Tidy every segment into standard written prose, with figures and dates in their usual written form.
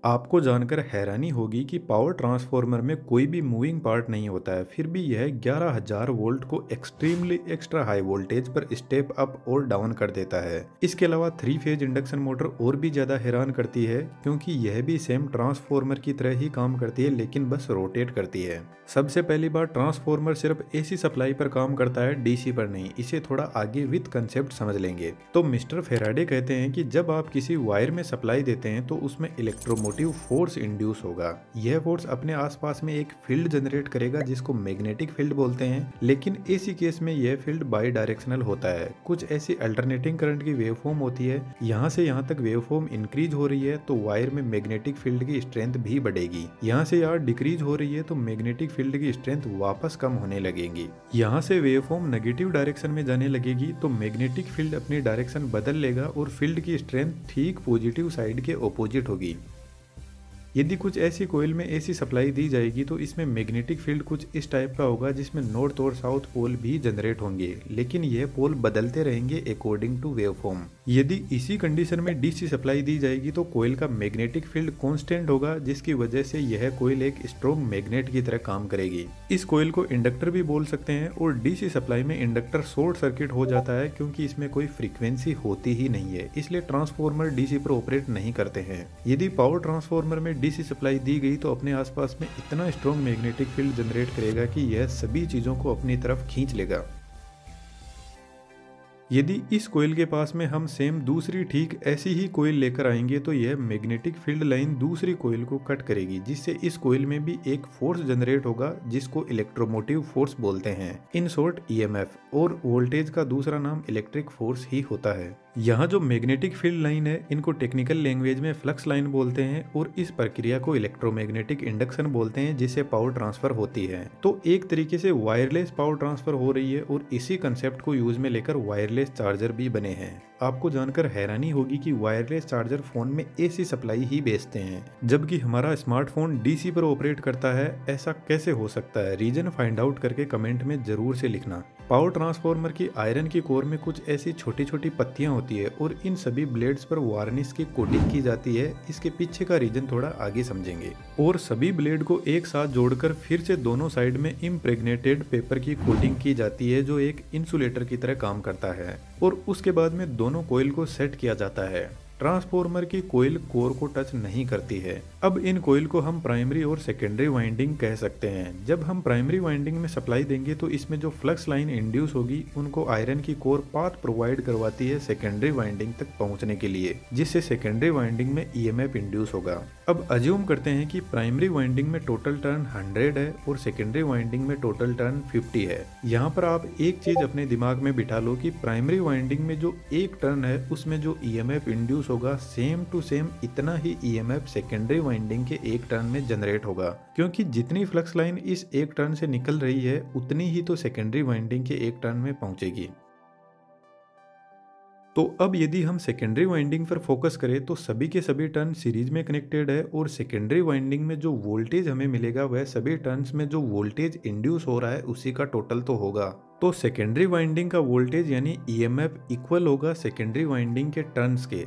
आपको जानकर हैरानी होगी कि पावर ट्रांसफार्मर में कोई भी मूविंग पार्ट नहीं होता है, फिर भी यह 11,000 वोल्ट को एक्सट्रीमली एक्स्ट्रा हाई वोल्टेज पर स्टेप अप और डाउन कर देता है। इसके अलावा 3 फेज इंडक्शन मोटर और भी ज्यादा हैरान करती है, क्योंकि यह भी सेम ट्रांसफार्मर की तरह ही काम करती है, लेकिन बस रोटेट करती है। सबसे पहली बार, ट्रांसफार्मर सिर्फ एसी सप्लाई पर काम करता है, डीसी पर नहीं। इसे थोड़ा आगे विद कंसेप्ट समझ लेंगे। तो मिस्टर फेराडे कहते हैं कि जब आप किसी वायर में सप्लाई देते हैं तो उसमें इलेक्ट्रोमोटिव फोर्स इंड्यूस होगा। यह फोर्स अपने आसपास में एक फील्ड जनरेट करेगा जिसको मैग्नेटिक फील्ड बोलते हैं, लेकिन एसी केस में यह फील्ड बाई डायरेक्शनल होता है। कुछ ऐसी अल्टरनेटिंग करंट की वेवफॉर्म होती है, यहाँ से यहाँ तक वेवफॉर्म इंक्रीज हो रही है तो वायर में मैग्नेटिक फील्ड की स्ट्रेंथ भी बढ़ेगी। यहाँ से यहाँ डिक्रीज हो रही है तो मैग्नेटिक फील्ड की स्ट्रेंथ वापस कम होने लगेगी। यहाँ से वेवफॉर्म नेगेटिव डायरेक्शन में जाने लगेगी तो मैग्नेटिक फील्ड अपनी डायरेक्शन बदल लेगा और फील्ड की स्ट्रेंथ ठीक पॉजिटिव साइड के ऑपोजिट होगी। यदि कुछ ऐसी कोयल में एसी सप्लाई दी जाएगी तो इसमें मैग्नेटिक फील्ड कुछ इस टाइप का होगा जिसमें नॉर्थ और साउथ पोल भी जनरेट होंगे, लेकिन यह पोल बदलते रहेंगे अकॉर्डिंग टू वेवफॉर्म। यदि इसी कंडीशन में डीसी सप्लाई दी जाएगी तो कोयल का मैग्नेटिक फील्ड कांस्टेंट होगा, जिसकी वजह से यह कोयल एक स्ट्रॉन्ग मैग्नेट की तरह काम करेगी। इस कोयल को इंडक्टर भी बोल सकते हैं और डीसी सप्लाई में इंडक्टर शॉर्ट सर्किट हो जाता है क्योंकि इसमें कोई फ्रीक्वेंसी होती ही नहीं है, इसलिए ट्रांसफार्मर डीसी पर ऑपरेट नहीं करते हैं। यदि पावर ट्रांसफार्मर में डीसी सप्लाई दी गई तो अपने आसपास में इतना स्ट्रॉन्ग मैग्नेटिक फील्ड जनरेट करेगा कि यह सभी चीजों को अपनी तरफ खींच लेगा। यदि इस कोयल के पास में हम सेम दूसरी ठीक ऐसी ही कोयल लेकर आएंगे तो यह मैग्नेटिक फील्ड लाइन दूसरी कोयल को कट करेगी, जिससे इस कोयल में भी एक फोर्स जनरेट होगा जिसको इलेक्ट्रोमोटिव फोर्स बोलते हैं, इन शॉर्ट ईएमएफ। और वोल्टेज का दूसरा नाम इलेक्ट्रिक फोर्स ही होता है। यहाँ जो मैग्नेटिक फील्ड लाइन है इनको टेक्निकल लैंग्वेज में फ्लक्स लाइन बोलते हैं और इस प्रक्रिया को इलेक्ट्रोमैग्नेटिक इंडक्शन बोलते हैं, जिससे पावर ट्रांसफर होती है। तो एक तरीके से वायरलेस पावर ट्रांसफर हो रही है और इसी कंसेप्ट को यूज में लेकर वायरलेस चार्जर भी बने हैं। आपको जानकर हैरानी होगी कि वायरलेस चार्जर फोन में एसी सप्लाई ही बेचते हैं, जबकि हमारा स्मार्टफोन डीसी पर ऑपरेट करता है। ऐसा कैसे हो सकता है? रीजन फाइंड आउट करके कमेंट में जरूर से लिखना। पावर ट्रांसफार्मर की आयरन की कोर में कुछ ऐसी छोटी छोटी पत्तियां होती है और इन सभी ब्लेड्स पर वार्निश की कोटिंग की जाती है। इसके पीछे का रीजन थोड़ा आगे समझेंगे। और सभी ब्लेड को एक साथ जोड़कर फिर से दोनों साइड में इम्प्रेग्नेटेड पेपर की कोटिंग की जाती है, जो एक इंसुलेटर की तरह काम करता है। और उसके बाद में दोनों कॉइल को सेट किया जाता है। ट्रांसफार्मर की कोयल कोर को टच नहीं करती है। अब इन कोयल को हम प्राइमरी और सेकेंडरी वाइंडिंग कह सकते हैं। जब हम प्राइमरी वाइंडिंग में सप्लाई देंगे तो इसमें जो फ्लक्स लाइन इंड्यूस होगी उनको आयरन की कोर पाथ प्रोवाइड करवाती है सेकेंडरी वाइंडिंग तक पहुंचने के लिए, जिससे सेकेंडरी वाइंडिंग में ईएमएफ इंड्यूस होगा। अब अज्यूम करते हैं कि प्राइमरी वाइंडिंग में टोटल टर्न 100 है और सेकेंडरी वाइंडिंग में टोटल टर्न 50 है। यहाँ पर आप एक चीज अपने दिमाग में बिठा लो कि प्राइमरी वाइंडिंग में जो एक टर्न है उसमें जो ईएमएफ इंड्यूस होगा सेम टू सेम इतना ही ईएमएफ सेकेंडरी वाइंडिंग के एक टर्न में जनरेट होगा, क्योंकि जितनी फ्लक्स लाइन इस एक टर्न से निकल रही है उतनी ही तो सेकेंडरी वाइंडिंग के एक टर्न में पहुंचेगी। तो अब यदि हम सेकेंडरी वाइंडिंग पर फोकस करें तो सभी के सभी टर्न सीरीज में कनेक्टेड है और सेकेंडरी वाइंडिंग में जो वोल्टेज हमें मिलेगा वह सभी टर्न्स में जो वोल्टेज इंड्यूस हो रहा है उसी का टोटल तो होगा। तो सेकेंडरी वाइंडिंग का वोल्टेज यानी ईएमएफ इक्वल होगा सेकेंडरी वाइंडिंग के टर्न्स के।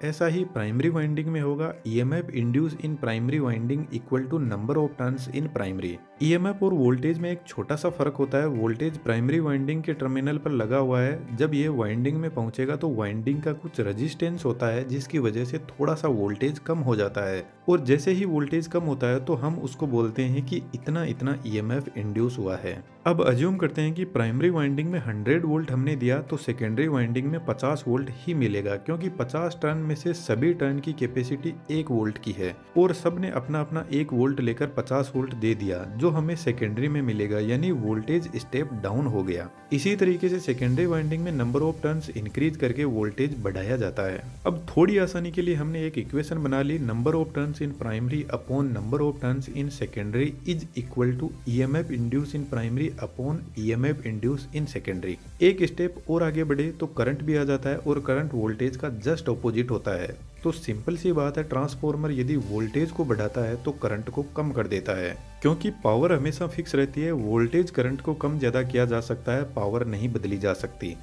ऐसा ही प्राइमरी वाइंडिंग में होगा EMF induce in primary winding equal to number of turns in primary. EMF और वोल्टेज में एक छोटा सा फर्क होता है। वोल्टेज प्राइमरी वाइंडिंग के टर्मिनल पर लगा हुआ है, जब ये वाइंडिंग में पहुंचेगा तो वाइंडिंग का कुछ रेजिस्टेंस होता है जिसकी वजह से थोड़ा सा वोल्टेज कम हो जाता है। और जैसे ही वोल्टेज कम होता है तो हम उसको बोलते हैं कि इतना इतना ईएमएफ इंड्यूस हुआ है। अब अज्यूम करते हैं कि प्राइमरी वाइंडिंग में 100 वोल्ट हमने दिया तो सेकेंडरी वाइंडिंग में 50 वोल्ट ही मिलेगा, क्योंकि 50 टर्न में से सभी टर्न की कैपेसिटी 1 वोल्ट की है और सब ने अपना अपना 1 वोल्ट लेकर 50 वोल्ट दे दिया, जो हमें सेकेंडरी में मिलेगा, यानी वोल्टेज स्टेप डाउन हो गया। इसी तरीके से सेकेंडरी वाइंडिंग में नंबर ऑफ टर्न्स इंक्रीज करके वोल्टेज बढ़ाया जाता है। अब थोड़ी आसानी के लिए हमने एक इक्वेशन बना ली, number of turns in primary upon number of turns in secondary is equal to EMF induce in primary upon EMF induce in secondary. एक स्टेप और आगे बढ़े तो करंट भी आ जाता है और करंट वोल्टेज का जस्ट ऑपोजिट होता है। तो सिंपल सी बात है, ट्रांसफार्मर यदि वोल्टेज को बढ़ाता है तो करंट को कम कर देता है, क्योंकि पावर हमेशा फिक्स रहती है। वोल्टेज करंट को कम ज्यादा किया जा सकता है, पावर नहीं बदली जा सकती।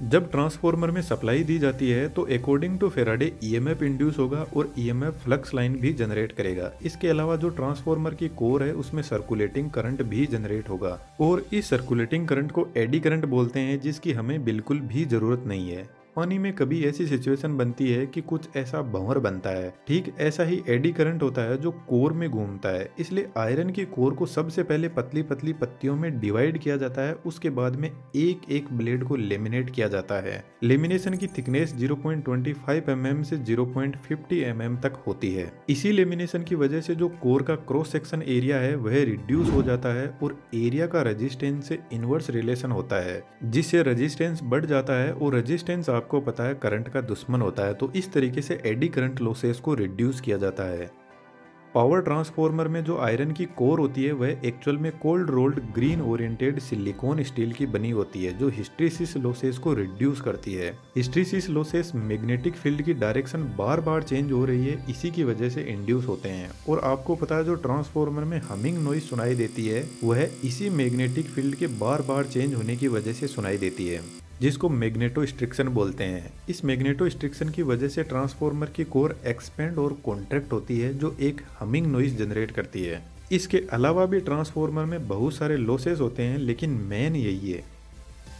जब ट्रांसफॉर्मर में सप्लाई दी जाती है तो according to Faraday EMF induce होगा और ईएमएफ फ्लक्स लाइन भी जनरेट करेगा। इसके अलावा जो ट्रांसफॉर्मर की कोर है उसमें सर्कुलेटिंग करंट भी जनरेट होगा और इस सर्कुलेटिंग करंट को एडी करंट बोलते हैं, जिसकी हमें बिल्कुल भी जरूरत नहीं है। पानी में कभी ऐसी सिचुएशन बनती है कि कुछ ऐसा भंवर बनता है, ठीक ऐसा ही एडी करंट होता है जो कोर में घूमता है। इसलिए आयरन की कोर को सबसे पहले पतली पतली पत्तियों में डिवाइड किया जाता है, उसके बाद में एक एक ब्लेड को लेमिनेट किया जाता है। लेमिनेशन की थिकनेस 0.25 mm से 0.50 mm तक होती है। इसी लेमिनेशन की वजह से जो कोर का क्रॉस सेक्शन एरिया है वह रिड्यूस हो जाता है और एरिया का रेजिस्टेंस से इनवर्स रिलेशन होता है, जिससे रेजिस्टेंस बढ़ जाता है और रेजिस्टेंस आपको पता है करंट का दुश्मन होता है। तो इस तरीके से एडी करंट लॉसेस को रिड्यूस किया जाता है। पावर ट्रांसफॉर्मर में जो आयरन की कोर होती है वह एक्चुअल में cold rolled green oriented silicon steel की बनी होती है, जो हिस्ट्रीसिस लॉसेस को रिड्यूस करती है। हिस्ट्रीसिस लॉसेस मैग्नेटिक फील्ड की डायरेक्शन बार बार चेंज हो रही है, इसी की वजह से इंड्यूस होते हैं। और आपको पता है जो ट्रांसफॉर्मर में हमिंग नॉइज सुनाई देती है वह इसी मैग्नेटिक फील्ड के बार बार चेंज होने की वजह से सुनाई देती है, जिसको मैग्नेटोस्ट्रिक्शन बोलते हैं। इस मैग्नेटोस्ट्रिक्शन की वजह से ट्रांसफॉर्मर की कोर एक्सपेंड और कॉन्ट्रैक्ट होती है, जो एक हमिंग नॉइज जनरेट करती है। इसके अलावा भी ट्रांसफॉर्मर में बहुत सारे लॉसेस होते हैं, लेकिन मेन यही है।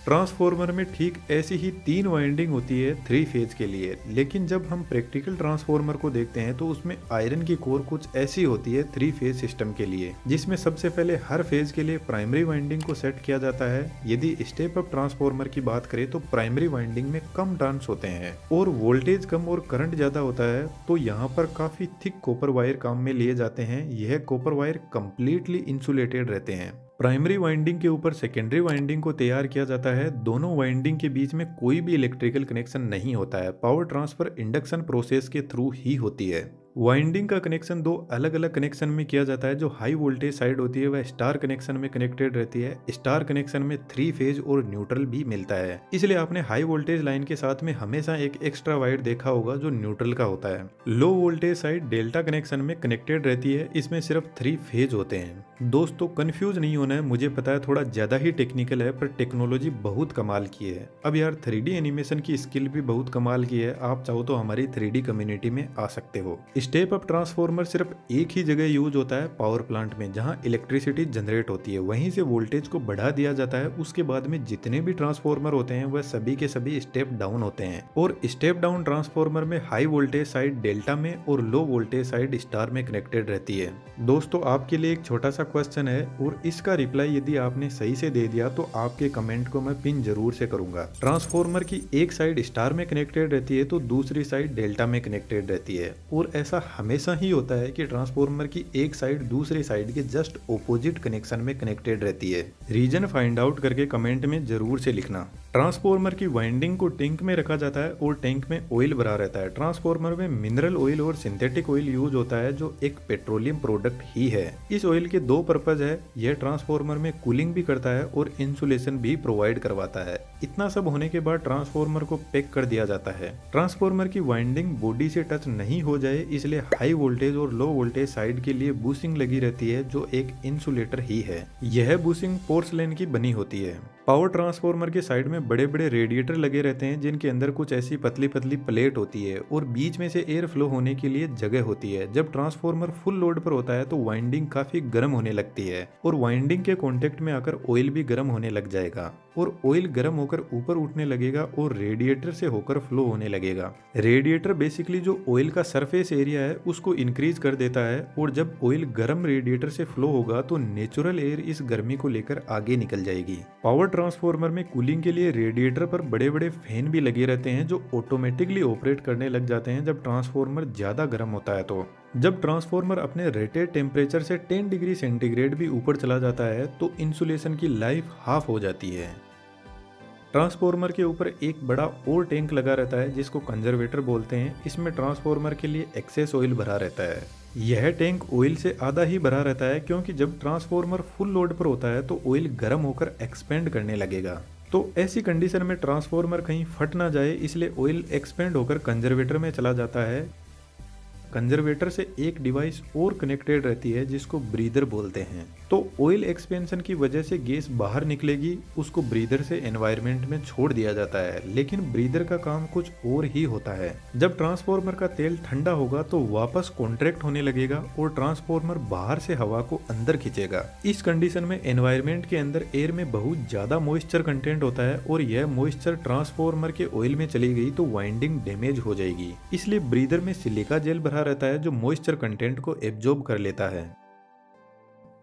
ट्रांसफॉर्मर में ठीक ऐसी ही 3 वाइंडिंग होती है 3 फेज के लिए, लेकिन जब हम प्रैक्टिकल ट्रांसफॉर्मर को देखते हैं तो उसमें आयरन की कोर कुछ ऐसी होती है 3 फेज सिस्टम के लिए, जिसमें सबसे पहले हर फेज के लिए प्राइमरी वाइंडिंग को सेट किया जाता है। यदि स्टेप अप ट्रांसफॉर्मर की बात करें तो प्राइमरी वाइंडिंग में कम टर्न्स होते हैं और वोल्टेज कम और करंट ज्यादा होता है, तो यहाँ पर काफी थिक कॉपर वायर काम में लिए जाते हैं। यह कॉपर वायर कंप्लीटली इंसुलेटेड रहते हैं। प्राइमरी वाइंडिंग के ऊपर सेकेंडरी वाइंडिंग को तैयार किया जाता है। दोनों वाइंडिंग के बीच में कोई भी इलेक्ट्रिकल कनेक्शन नहीं होता है। पावर ट्रांसफर इंडक्शन प्रोसेस के थ्रू ही होती है। वाइंडिंग का कनेक्शन 2 अलग अलग कनेक्शन में किया जाता है। जो हाई वोल्टेज साइड होती है वह स्टार कनेक्शन में कनेक्टेड रहती है। स्टार कनेक्शन में 3 फेज और न्यूट्रल भी मिलता है, इसलिए आपने हाई वोल्टेज लाइन के साथ में हमेशा एक एक्स्ट्रा वायर देखा होगा जो न्यूट्रल का होता है। Low voltage side delta connection में कनेक्टेड रहती है, इसमें सिर्फ 3 फेज होते हैं। दोस्तों कंफ्यूज नहीं होना है, मुझे पता है थोड़ा ज्यादा ही टेक्निकल है, पर टेक्नोलॉजी बहुत कमाल की है। अब यार 3D एनिमेशन की स्किल भी बहुत कमाल की है। आप चाहो तो हमारी 3D कम्युनिटी में आ सकते हो। स्टेप अप ट्रांसफॉर्मर सिर्फ एक ही जगह यूज होता है, पावर प्लांट में, जहां इलेक्ट्रिसिटी जनरेट होती है। वहीं से वोल्टेज को बढ़ा दिया जाता है। उसके बाद में जितने भी ट्रांसफॉर्मर होते हैं वह सभी के सभी स्टेप डाउन होते हैं। और स्टेप डाउन ट्रांसफॉर्मर में हाई वोल्टेज साइड डेल्टा में और लो वोल्टेज साइड स्टार में कनेक्टेड रहती है। दोस्तों आपके लिए एक छोटा सा क्वेश्चन है और इसका रिप्लाई यदि आपने सही से दे दिया तो आपके कमेंट को मैं पिन जरूर से करूंगा। ट्रांसफॉर्मर की एक साइड स्टार में कनेक्टेड रहती है तो दूसरी साइड डेल्टा में कनेक्टेड रहती है। और ऐसा हमेशा ही होता है कि ट्रांसफॉर्मर की एक साइड दूसरी साइड के जस्ट ऑपोजिट कनेक्शन में कनेक्टेड रहती है। रीजन फाइंड आउट करके कमेंट में जरूर से लिखना। ट्रांसफॉर्मर की वाइंडिंग को टैंक में रखा जाता है और टैंक में ऑयल भरा रहता है। ट्रांसफॉर्मर में मिनरल ऑयल और सिंथेटिक ऑयल यूज होता है, जो एक पेट्रोलियम प्रोडक्ट ही है। इस ऑयल के 2 पर्पज है। यह ट्रांसफॉर्मर में कूलिंग भी करता है और इंसुलेशन भी प्रोवाइड करवाता है। इतना सब होने के बाद ट्रांसफॉर्मर को पैक कर दिया जाता है। ट्रांसफॉर्मर की वाइंडिंग बॉडी से टच नहीं हो जाए इसलिए हाई वोल्टेज और लो वोल्टेज साइड के लिए बूसिंग लगी रहती है, जो एक इंसुलेटर ही है। यह बूसिंग पोर्सलेन की बनी होती है। पावर ट्रांसफॉर्मर के साइड में बड़े बड़े रेडिएटर लगे रहते हैं, जिनके अंदर कुछ ऐसी पतली पतली प्लेट होती है और बीच में से एयर फ्लो होने के लिए जगह होती है। जब ट्रांसफॉर्मर फुल लोड पर होता है तो वाइंडिंग काफी गर्म होने लगती है और वाइंडिंग के कांटेक्ट में आकर ऑयल भी गर्म होने लग जाएगा और ऑयल गर्म होकर ऊपर उठने लगेगा और रेडिएटर से होकर फ्लो होने लगेगा। रेडिएटर बेसिकली जो ऑयल का सरफेस एरिया है उसको इंक्रीज कर देता है और जब ऑयल गर्म रेडिएटर से फ्लो होगा तो नेचुरल एयर इस गर्मी को लेकर आगे निकल जाएगी। पावर ट्रांसफॉर्मर में कूलिंग के लिए रेडिएटर पर बड़े बड़े फैन भी लगे रहते हैं, जो ऑटोमेटिकली ऑपरेट करने लग जाते हैं जब ट्रांसफॉर्मर ज्यादा गर्म होता है। तो जब ट्रांसफॉर्मर अपने रेटेड टेम्परेचर से 10 डिग्री सेंटीग्रेड भी ऊपर चला जाता है तो इंसुलेशन की लाइफ हाफ हो जाती है। ट्रांसफॉर्मर के ऊपर एक बड़ा और टैंक लगा रहता है जिसको कंजर्वेटर बोलते हैं। इसमें ट्रांसफॉर्मर के लिए एक्सेस ऑयल भरा रहता है। यह टैंक ऑयल से आधा ही भरा रहता है, क्योंकि जब ट्रांसफॉर्मर फुल लोड पर होता है तो ऑयल गर्म होकर एक्सपेंड करने लगेगा। तो ऐसी कंडीशन में ट्रांसफॉर्मर कहीं फट ना जाए इसलिए ऑयल एक्सपेंड होकर कंजर्वेटर में चला जाता है। कंजर्वेटर से एक डिवाइस और कनेक्टेड रहती है जिसको ब्रीदर बोलते हैं। तो ऑयल एक्सपेंशन की वजह से गैस बाहर निकलेगी, उसको ब्रीदर से एनवायरनमेंट में छोड़ दिया जाता है, लेकिन ब्रीदर का काम कुछ और ही होता है। जब ट्रांसफार्मर का तेल ठंडा होगा तो वापस कॉन्ट्रैक्ट होने लगेगा और ट्रांसफार्मर बाहर से हवा को अंदर खींचेगा। इस कंडीशन में एनवायरनमेंट के अंदर एयर में बहुत ज्यादा मॉइस्चर कंटेंट होता है और यह मॉइस्चर ट्रांसफार्मर के ऑयल में चली गई तो वाइंडिंग डैमेज हो जाएगी। इसलिए ब्रीदर में सिलिका जेल भरा रहता है जो मॉइस्चर कंटेंट को एब्जॉर्ब कर लेता है।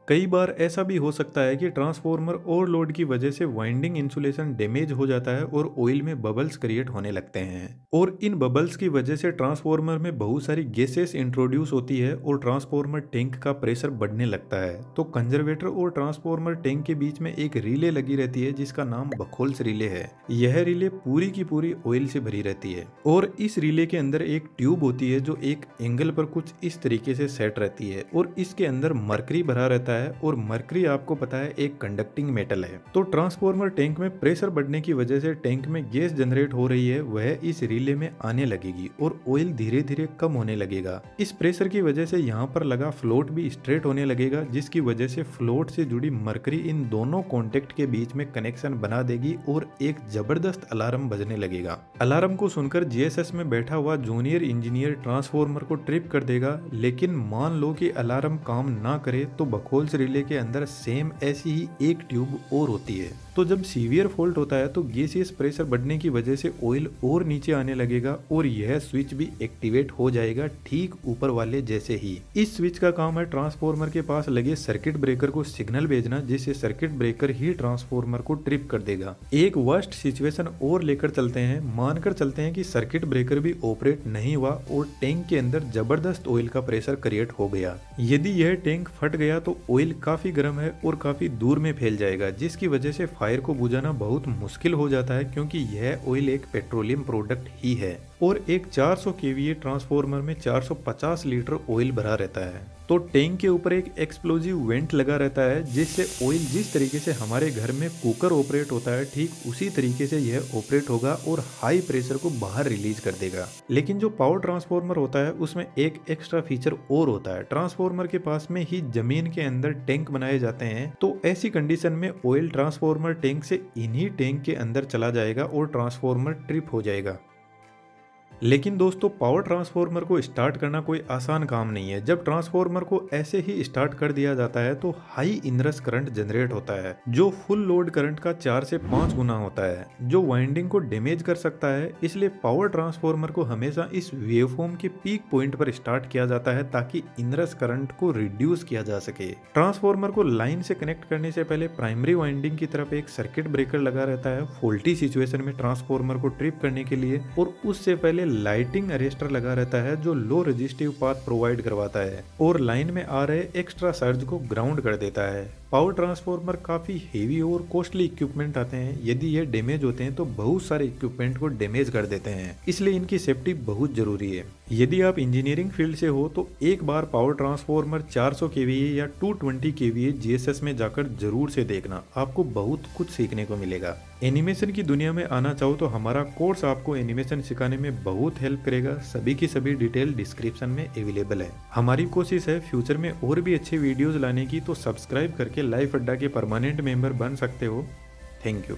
कई बार ऐसा भी हो सकता है कि ट्रांसफार्मर ओवरलोड की वजह से वाइंडिंग इंसुलेशन डैमेज हो जाता है और ऑयल में बबल्स क्रिएट होने लगते हैं और इन बबल्स की वजह से ट्रांसफार्मर में बहुत सारी गैसेस इंट्रोड्यूस होती है और ट्रांसफार्मर टैंक का प्रेशर बढ़ने लगता है। तो कंजर्वेटर और ट्रांसफार्मर टैंक के बीच में एक रिले लगी रहती है जिसका नाम बखोल्स रिले है। यह रिले पूरी की पूरी ऑयल से भरी रहती है और इस रिले के अंदर एक ट्यूब होती है जो एक एंगल पर कुछ इस तरीके से सेट रहती है और इसके अंदर मरकरी भरा रहता है और मरकरी आपको पता है एक कंडक्टिंग मेटल है। तो ट्रांसफार्मर टैंक में प्रेशर बढ़ने की वजह से टैंक में गैस जनरेट हो रही है, वह इस रिले में आने लगेगी और ऑयल धीरे धीरे कम होने लगेगा। इस प्रेशर की वजह से यहाँ पर लगा फ्लोट भी स्ट्रेट होने लगेगा, जिसकी वजह से फ्लोट से जुड़ी मरकरी इन दोनों कॉन्टेक्ट के बीच में कनेक्शन बना देगी और एक जबरदस्त अलार्म बजने लगेगा। अलार्म को सुनकर जीएसएस में बैठा हुआ जूनियर इंजीनियर ट्रांसफार्मर को ट्रिप कर देगा, लेकिन मान लो कि अलार्म काम ना करे तो बखोल रिले के अंदर सेम ऐसी ही एक ट्यूब और होती है। तो जब सीवियर फॉल्ट होता है तो गैसियस प्रेशर बढ़ने की वजह से ऑयल और नीचे आने लगेगा और यह स्विच भी एक्टिवेट हो जाएगा ठीक ऊपर वाले जैसे ही। इस स्विच का काम है ट्रांसफार्मर के पास लगे सर्किट ब्रेकर को सिग्नल भेजना, जिससे सर्किट ब्रेकर ही ट्रांसफार्मर को ट्रिप कर देगा। एक वर्स्ट सिचुएशन और लेकर चलते हैं, मानकर चलते हैं कि सर्किट ब्रेकर भी ऑपरेट नहीं हुआ और टैंक के अंदर जबरदस्त ऑयल का प्रेशर क्रिएट हो गया। यदि यह टैंक फट गया तो ऑयल काफी गर्म है और काफी दूर में फैल जाएगा, जिसकी वजह से फायर को बुझाना बहुत मुश्किल हो जाता है क्योंकि यह ऑयल एक पेट्रोलियम प्रोडक्ट ही है और एक 400 केवीए ट्रांसफार्मर में 450 लीटर ऑयल भरा रहता है। तो टैंक के ऊपर एक एक्सप्लोजिव वेंट लगा रहता है जिससे ऑयल जिस तरीके से हमारे घर में कुकर ऑपरेट होता है ठीक उसी तरीके से यह ऑपरेट होगा और हाई प्रेशर को बाहर रिलीज कर देगा। लेकिन जो पावर ट्रांसफार्मर होता है उसमें एक एक्स्ट्रा फीचर और होता है, ट्रांसफार्मर के पास में ही जमीन के अंदर टैंक बनाए जाते हैं। तो ऐसी कंडीशन में ऑयल ट्रांसफार्मर टैंक से इन्हीं टैंक के अंदर चला जाएगा और ट्रांसफार्मर ट्रिप हो जाएगा। लेकिन दोस्तों पावर ट्रांसफार्मर को स्टार्ट करना कोई आसान काम नहीं है। जब ट्रांसफार्मर को ऐसे ही स्टार्ट कर दिया जाता है तो हाई इनरस करंट जनरेट होता है जो फुल लोड करंट का 4 से 5 गुना होता है, जो वाइंडिंग को डैमेज कर सकता है। इसलिए पावर ट्रांसफार्मर को हमेशा इस वेवफॉर्म के पीक पॉइंट पर स्टार्ट किया जाता है ताकि इनरस करंट को रिड्यूस किया जा सके। ट्रांसफार्मर को लाइन से कनेक्ट करने से पहले प्राइमरी वाइंडिंग की तरफ एक सर्किट ब्रेकर लगा रहता है फॉल्टी सिचुएशन में ट्रांसफार्मर को ट्रिप करने के लिए, और उससे पहले लाइटिंग अरेस्टर लगा रहता है जो लो रेजिस्टिव पाथ प्रोवाइड करवाता है और लाइन में आ रहे एक्स्ट्रा सर्ज को ग्राउंड कर देता है। पावर ट्रांसफार्मर काफी हेवी और कॉस्टली इक्विपमेंट आते हैं, यदि ये डैमेज होते हैं तो बहुत सारे इक्विपमेंट को डैमेज कर देते हैं, इसलिए इनकी सेफ्टी बहुत जरूरी है। यदि आप इंजीनियरिंग फील्ड से हो तो एक बार पावर ट्रांसफार्मर 400 केवीए या 220 केवीए जीएसएस में जाकर जरूर से देखना, आपको बहुत कुछ सीखने को मिलेगा। एनिमेशन की दुनिया में आना चाहो तो हमारा कोर्स आपको एनिमेशन सिखाने में बहुत हेल्प करेगा। सभी की सभी डिटेल डिस्क्रिप्शन में अवेलेबल है। हमारी कोशिश है फ्यूचर में और भी अच्छे वीडियोस लाने की, तो सब्सक्राइब करके लाइफ अड्डा के परमानेंट मेंबर बन सकते हो। Thank you.